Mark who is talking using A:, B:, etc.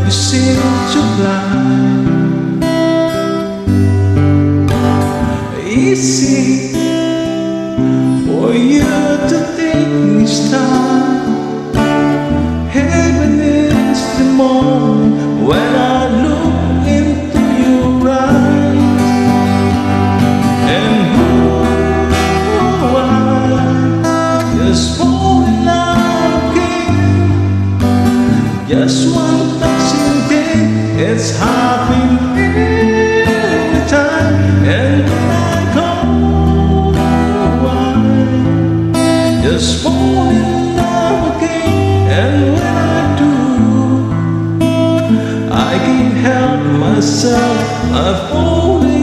A: you seem to blind. Easy for you to think this time. Heaven is the moment when I look into your eyes. And I just fall in love again. Just one passing day, it's happening every time. And when I come, just fall in love again. And when I do, I can't help myself, I fall in